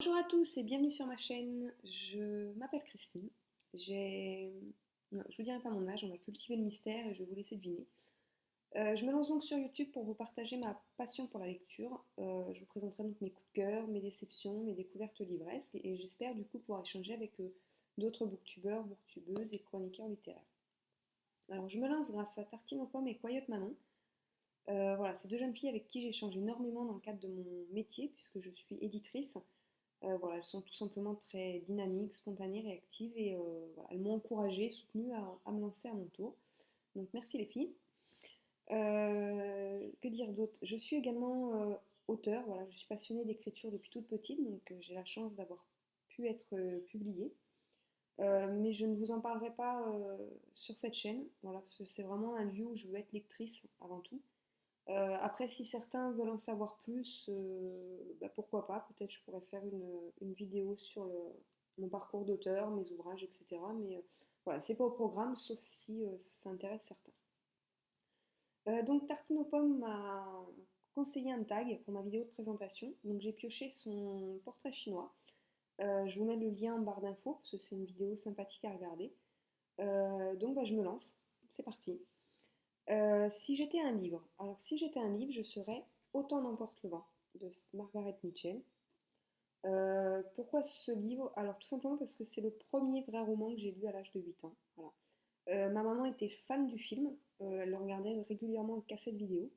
Bonjour à tous et bienvenue sur ma chaîne. Je m'appelle Christine. Non, je vous dirai pas mon âge, on va cultiver le mystère et je vais vous laisser deviner. Je me lance donc sur YouTube pour vous partager ma passion pour la lecture. Je vous présenterai donc mes coups de cœur, mes déceptions, mes découvertes livresques et j'espère du coup pouvoir échanger avec d'autres booktubeurs, booktubeuses et chroniqueurs littéraires. Alors je me lance grâce à Tartine aux pommes et Coyote Manon. Voilà, c'est deux jeunes filles avec qui j'échange énormément dans le cadre de mon métier puisque je suis éditrice. Voilà, elles sont tout simplement très dynamiques, spontanées, réactives et voilà, elles m'ont encouragée, soutenue à me lancer à mon tour. Donc merci les filles. Que dire d'autre? Je suis également auteure, voilà, je suis passionnée d'écriture depuis toute petite, donc j'ai la chance d'avoir pu être publiée. Mais je ne vous en parlerai pas sur cette chaîne, voilà, parce que c'est vraiment un lieu où je veux être lectrice avant tout. Après, si certains veulent en savoir plus, bah, pourquoi pas, peut-être je pourrais faire une vidéo sur mon parcours d'auteur, mes ouvrages, etc. Mais voilà, c'est pas au programme, sauf si ça intéresse certains. Donc Tartine aux pommes m'a conseillé un tag pour ma vidéo de présentation, donc j'ai pioché son portrait chinois. Je vous mets le lien en barre d'infos, parce que c'est une vidéo sympathique à regarder. Donc bah, je me lance, c'est parti. Si j'étais un livre, alors si j'étais un livre, je serais Autant n'emporte le vent de Margaret Mitchell. Pourquoi ce livre? Alors tout simplement parce que c'est le premier vrai roman que j'ai lu à l'âge de 8 ans. Voilà. Ma maman était fan du film, elle le regardait régulièrement en cassette vidéo.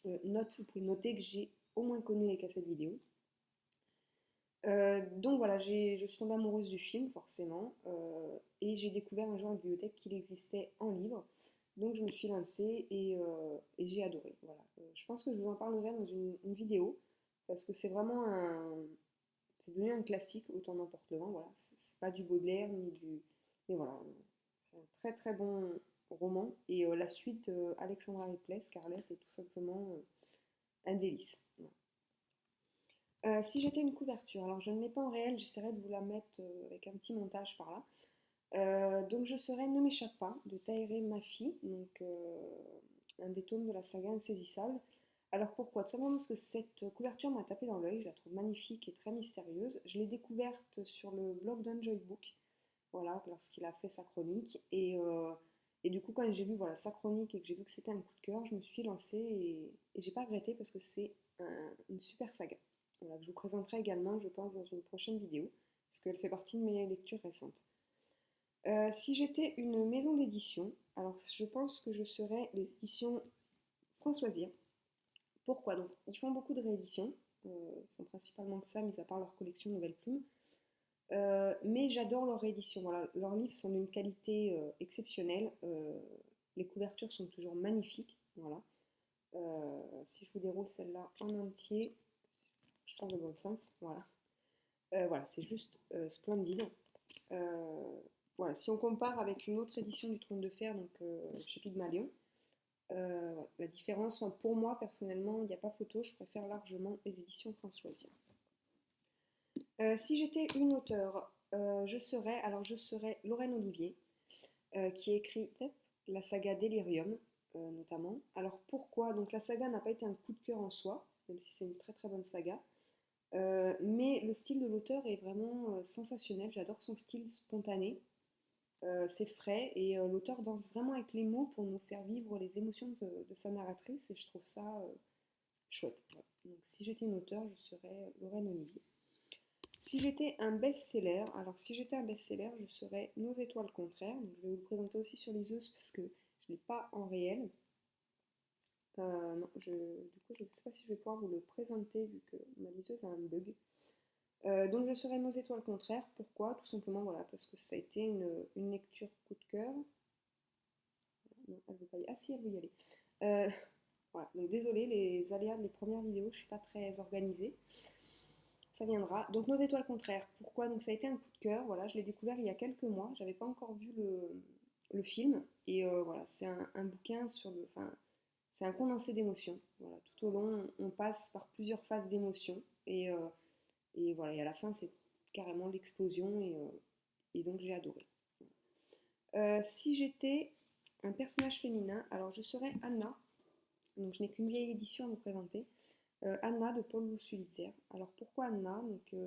Vous pouvez noter que j'ai au moins connu les cassettes vidéo. Donc voilà, je suis tombée amoureuse du film, forcément, et j'ai découvert un jour en bibliothèque qu'il existait en livre. Donc je me suis lancée et j'ai adoré. Voilà. Je pense que je vous en parlerai dans une vidéo, parce que c'est vraiment c'est devenu un classique, autant n'emporte le vent. Voilà. C'est pas du Baudelaire, ni du... Mais voilà, c'est un très très bon roman. Et la suite, Alexandra Ripley, Scarlett, est tout simplement un délice. Voilà. Si j'étais une couverture, alors je ne l'ai pas en réel, j'essaierai de vous la mettre avec un petit montage par là. Donc je serais Ne m'échappe pas de Tahereh Mafi, donc un des tomes de la saga Insaisissable. Alors pourquoi? Tout simplement parce que cette couverture m'a tapé dans l'œil, je la trouve magnifique et très mystérieuse. Je l'ai découverte sur le blog d'Enjoy Book, voilà, lorsqu'il a fait sa chronique. Et du coup, quand j'ai lu voilà, sa chronique et que j'ai vu que c'était un coup de cœur, je me suis lancée et j'ai pas regretté parce que c'est une super saga. Voilà, que je vous présenterai également, je pense, dans une prochaine vidéo, parce qu'elle fait partie de mes lectures récentes. Si j'étais une maison d'édition, alors je pense que je serais l'édition Françoisir. Pourquoi? Donc, ils font beaucoup de rééditions, ils font principalement que ça, mis à part leur collection Nouvelles Plumes. Mais j'adore leur réédition. Voilà, leurs livres sont d'une qualité exceptionnelle. Les couvertures sont toujours magnifiques. Voilà. Si je vous déroule celle-là en entier, je parle dans le bon sens. Voilà. Voilà, c'est juste splendide. Voilà, si on compare avec une autre édition du Trône de Fer, donc chez Pygmalion, voilà, la différence, pour moi personnellement, il n'y a pas photo, je préfère largement les éditions françoises. Si j'étais une auteure, je serais Lorraine Olivier, qui a écrit la saga Delirium, notamment. Alors pourquoi? Donc la saga n'a pas été un coup de cœur en soi, même si c'est une très très bonne saga. Mais le style de l'auteur est vraiment sensationnel, j'adore son style spontané, c'est frais et l'auteur danse vraiment avec les mots pour nous faire vivre les émotions de sa narratrice et je trouve ça chouette. Voilà. Donc si j'étais une auteure, je serais Lorraine Olivier. Si j'étais un best-seller, alors si j'étais un best-seller, je serais Nos étoiles contraires. Donc, je vais vous le présenter aussi sur liseuse parce que je ne l'ai pas en réel. Non, du coup, je ne sais pas si je vais pouvoir vous le présenter vu que ma liseuse a un bug. Donc je serai Nos étoiles contraires. Pourquoi? Tout simplement voilà, parce que ça a été une lecture coup de cœur. Non, elle veut pas y aller. Ah si, elle veut y aller. Voilà, donc désolé, les aléas des premières vidéos, je ne suis pas très organisée. Ça viendra. Donc Nos étoiles contraires. Pourquoi? Donc ça a été un coup de cœur. Voilà, je l'ai découvert il y a quelques mois. J'avais pas encore vu le film. Et voilà, c'est un bouquin sur le. Enfin, c'est un condensé d'émotions. Voilà, tout au long, on passe par plusieurs phases d'émotions. Et voilà, et à la fin, c'est carrément l'explosion. Et donc j'ai adoré. Si j'étais un personnage féminin, alors je serais Anna. Donc je n'ai qu'une vieille édition à vous présenter. Anna de Paul Sulitzer. Alors pourquoi Anna?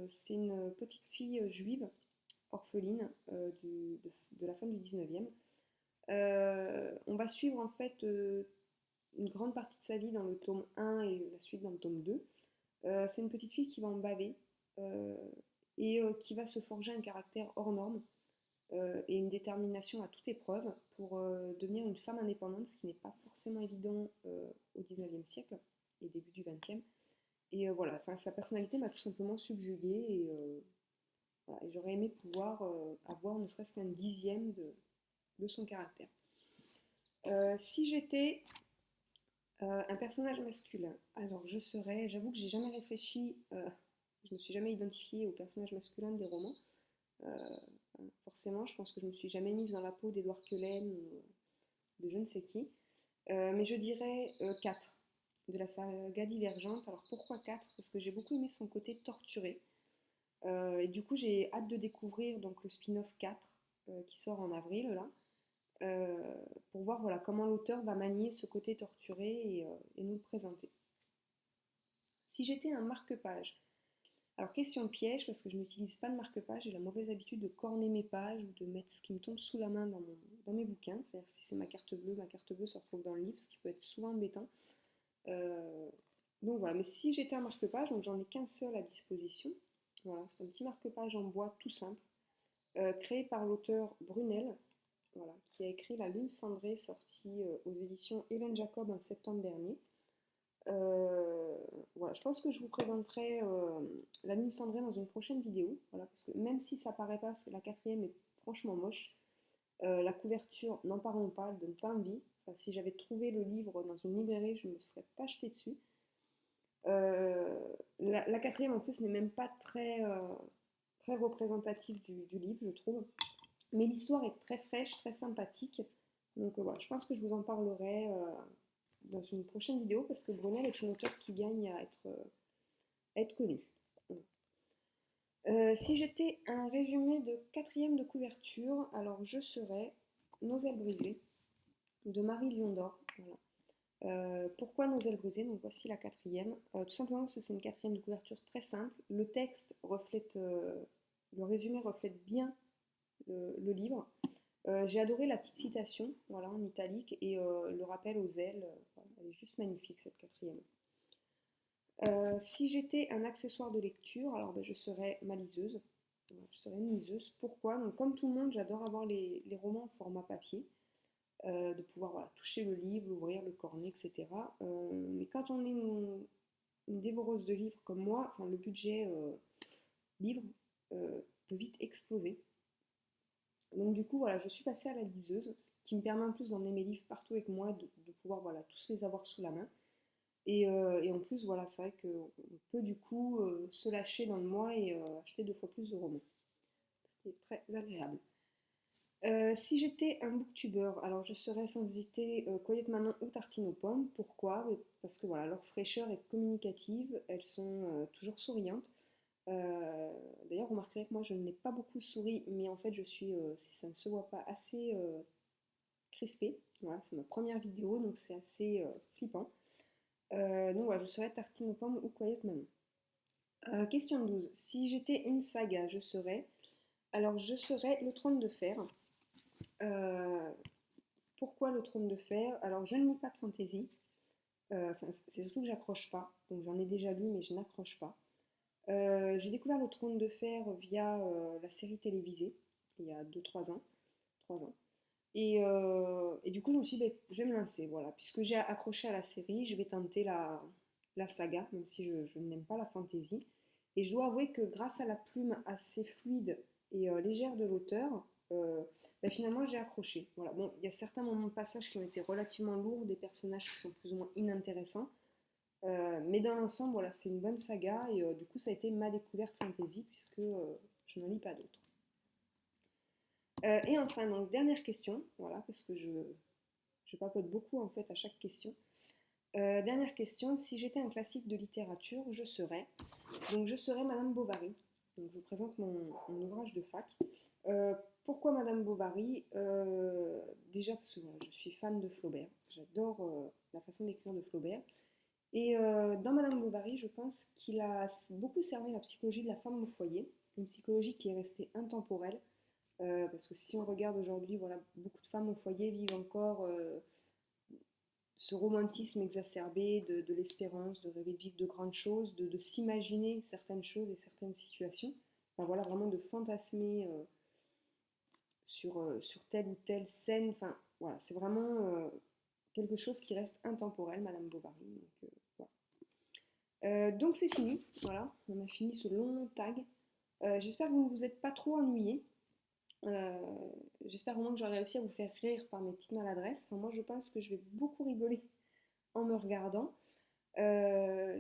C'est une petite fille juive, orpheline de la fin du 19e. On va suivre en fait une grande partie de sa vie dans le tome 1 et la suite dans le tome 2. C'est une petite fille qui va en baver euh, et qui va se forger un caractère hors norme et une détermination à toute épreuve pour devenir une femme indépendante, ce qui n'est pas forcément évident au 19e siècle et début du 20e. Et voilà, enfin, sa personnalité m'a tout simplement subjuguée et, voilà, et j'aurais aimé pouvoir avoir ne serait-ce qu'un dixième de son caractère. Si j'étais un personnage masculin, alors je serais, j'avoue que j'ai jamais réfléchi, je ne me suis jamais identifiée au personnage masculin des romans. Euh, Forcément, je pense que je ne me suis jamais mise dans la peau d'Édouard Cullen ou de je ne sais qui. Mais je dirais 4 de la saga Divergente. Alors pourquoi 4? Parce que j'ai beaucoup aimé son côté torturé. Et du coup, j'ai hâte de découvrir donc, le spin-off 4 qui sort en avril, là, pour voir voilà, comment l'auteur va manier ce côté torturé et nous le présenter. Si j'étais un marque-page, alors question piège parce que je n'utilise pas de marque-page, j'ai la mauvaise habitude de corner mes pages ou de mettre ce qui me tombe sous la main dans mes bouquins, c'est-à-dire si c'est ma carte bleue se retrouve dans le livre, ce qui peut être souvent embêtant. Euh, donc voilà, mais si j'étais un marque-page, donc j'en ai qu'un seul à disposition, voilà, c'est un petit marque-page en bois tout simple, créé par l'auteur Brunel, voilà, qui a écrit La Lune cendrée, sorti aux éditions Hélène Jacob en septembre dernier. Euh, voilà, je pense que je vous présenterai La Lune cendrée dans une prochaine vidéo, voilà, parce que même si ça paraît pas, parce que la quatrième est franchement moche, la couverture, n'en parlons pas, elle donne pas envie. Enfin, si j'avais trouvé le livre dans une librairie, je ne me serais pas jetée dessus. La quatrième en plus n'est même pas très représentative du livre, je trouve. Mais l'histoire est très fraîche, très sympathique. Donc voilà, je pense que je vous en parlerai dans une prochaine vidéo parce que Brunel est une auteure qui gagne à être connue. Si j'étais un résumé de quatrième de couverture, alors je serais Nos ailes brisées de Marie Lion d'Or. Voilà. Pourquoi Nos ailes brisées? Donc voici la quatrième. Tout simplement parce que c'est une quatrième de couverture très simple. Le texte reflète, le résumé reflète bien le livre. J'ai adoré la petite citation, voilà, en italique, et le rappel aux ailes. Voilà, elle est juste magnifique cette quatrième. Si j'étais un accessoire de lecture, alors ben, je serais ma liseuse. Voilà, je serais une liseuse. Pourquoi? Donc, comme tout le monde, j'adore avoir les romans en format papier, de pouvoir voilà, toucher le livre, l'ouvrir, le corner, etc. Mais quand on est une dévoreuse de livres comme moi, enfin, le budget livre peut vite exploser. Donc du coup, voilà, je suis passée à la liseuse, ce qui me permet en plus d'emmener mes livres partout avec moi, de pouvoir voilà, tous les avoir sous la main. Et en plus, voilà, c'est vrai qu'on peut du coup se lâcher dans le mois et acheter 2 fois plus de romans, ce qui est très agréable. Si j'étais un booktubeur, alors je serais sans hésiter Coyote Manon ou Tartine aux pommes. Pourquoi? Parce que voilà, leur fraîcheur est communicative, elles sont toujours souriantes. D'ailleurs, remarquerez que moi je n'ai pas beaucoup souri, mais en fait je suis, si ça ne se voit pas, assez crispée. Voilà, c'est ma première vidéo, donc c'est assez flippant. Donc voilà, je serais Tartine aux pommes ou Quiet Manon. Question 12. Si j'étais une saga, je serais. Alors je serais Le Trône de Fer. Euh, Pourquoi Le Trône de Fer? Alors je ne lis pas de fantasy. Enfin, c'est surtout que j'accroche pas. Donc j'en ai déjà lu, mais je n'accroche pas. J'ai découvert Le Trône de Fer via la série télévisée, il y a 2-3 ans. 3 ans. Et du coup, je me suis dit, bah, je vais me lancer, voilà. Puisque j'ai accroché à la série, je vais tenter la saga, même si je n'aime pas la fantasy. Et je dois avouer que grâce à la plume assez fluide et légère de l'auteur, bah, finalement, j'ai accroché. Voilà. Bon, il y a certains moments de passage qui ont été relativement lourds, des personnages qui sont plus ou moins inintéressants. Mais dans l'ensemble, voilà, c'est une bonne saga et du coup, ça a été ma découverte fantasy puisque je n'en lis pas d'autres. Et enfin, donc, dernière question, voilà, parce que je papote beaucoup en fait à chaque question. Dernière question, si j'étais un classique de littérature, je serais. Donc, je serais Madame Bovary. Donc, je vous présente mon ouvrage de fac. Euh, Pourquoi Madame Bovary? Déjà parce que voilà, je suis fan de Flaubert. J'adore la façon d'écrire de Flaubert. Et dans Madame Bovary, je pense qu'il a beaucoup cerné la psychologie de la femme au foyer, une psychologie qui est restée intemporelle, parce que si on regarde aujourd'hui, voilà, beaucoup de femmes au foyer vivent encore ce romantisme exacerbé de l'espérance, de rêver de vivre de grandes choses, de s'imaginer certaines choses et certaines situations. Enfin voilà, vraiment de fantasmer sur telle ou telle scène. Enfin voilà, c'est vraiment quelque chose qui reste intemporel, Madame Bovary. Voilà. Donc c'est fini, voilà, on a fini ce long tag. J'espère que vous ne vous êtes pas trop ennuyés. Euh, J'espère vraiment que j'aurai réussi à vous faire rire par mes petites maladresses. Enfin, moi, je pense que je vais beaucoup rigoler en me regardant.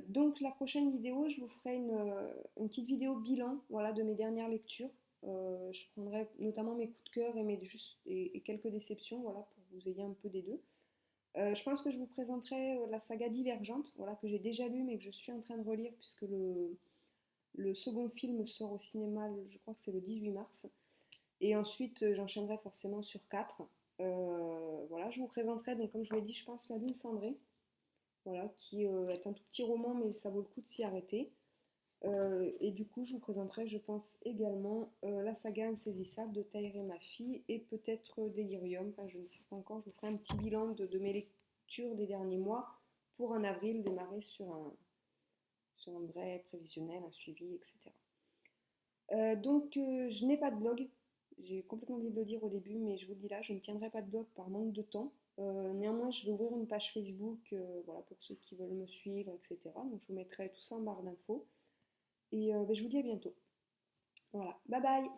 Donc la prochaine vidéo, je vous ferai une petite vidéo bilan, voilà, de mes dernières lectures. Je prendrai notamment mes coups de cœur et quelques déceptions, voilà, pour que vous ayez un peu des deux. Je pense que je vous présenterai la saga Divergente, voilà, que j'ai déjà lu mais que je suis en train de relire puisque le second film sort au cinéma, je crois que c'est le 18 mars. Et ensuite, j'enchaînerai forcément sur 4. Voilà, je vous présenterai, donc comme je vous l'ai dit, je pense La Lune cendrée, voilà, qui est un tout petit roman, mais ça vaut le coup de s'y arrêter. Et du coup, je vous présenterai, je pense, également la saga Insaisissable de Tahereh Mafi et peut-être Delirium, enfin je ne sais pas encore, je vous ferai un petit bilan de mes lectures des derniers mois pour en avril démarrer sur un vrai prévisionnel, un suivi, etc. Donc, je n'ai pas de blog. J'ai complètement oublié de le dire au début, mais je vous le dis là, je ne tiendrai pas de blog par manque de temps. Néanmoins, je vais ouvrir une page Facebook, voilà, pour ceux qui veulent me suivre, etc. Donc, je vous mettrai tout ça en barre d'infos. Et ben, je vous dis à bientôt. Voilà, bye bye!